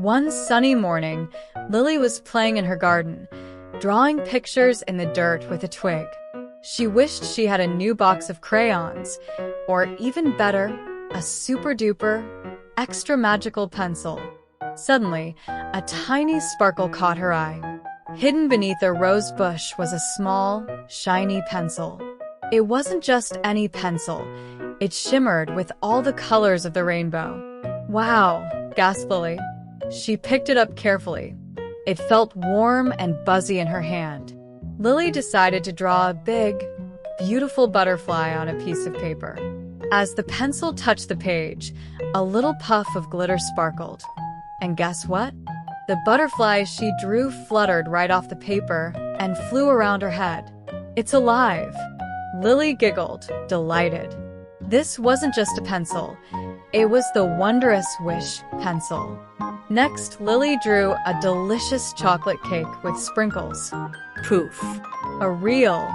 One sunny morning, Lily was playing in her garden, drawing pictures in the dirt with a twig. She wished she had a new box of crayons, or even better, a super-duper, extra magical pencil. Suddenly, a tiny sparkle caught her eye. Hidden beneath a rose bush was a small, shiny pencil. It wasn't just any pencil. It shimmered with all the colors of the rainbow. "Wow," gasped Lily. She picked it up carefully. It felt warm and buzzy in her hand. Lily decided to draw a big, beautiful butterfly on a piece of paper. As the pencil touched the page, a little puff of glitter sparkled. And guess what? The butterfly she drew fluttered right off the paper and flew around her head. "It's alive!" Lily giggled, delighted. This wasn't just a pencil. It was the Wondrous Wish pencil. Next, Lily drew a delicious chocolate cake with sprinkles. Poof! A real,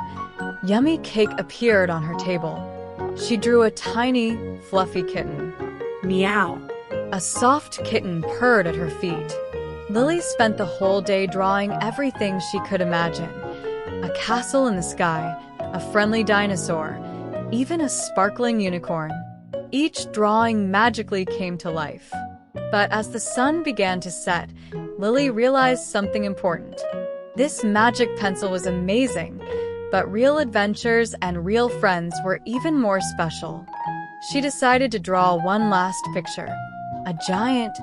yummy cake appeared on her table. She drew a tiny, fluffy kitten. Meow! A soft kitten purred at her feet. Lily spent the whole day drawing everything she could imagine. A castle in the sky, a friendly dinosaur, even a sparkling unicorn. Each drawing magically came to life. But as the sun began to set, Lily realized something important. This magic pencil was amazing, but real adventures and real friends were even more special. She decided to draw one last picture. A giant,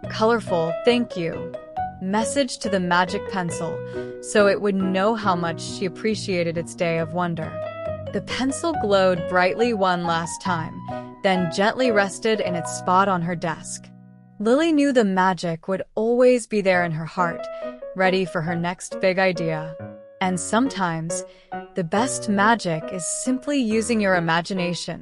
colorful thank you message to the magic pencil, so it would know how much she appreciated its day of wonder. The pencil glowed brightly one last time, then gently rested in its spot on her desk. Lily knew the magic would always be there in her heart, ready for her next big idea. And sometimes, the best magic is simply using your imagination.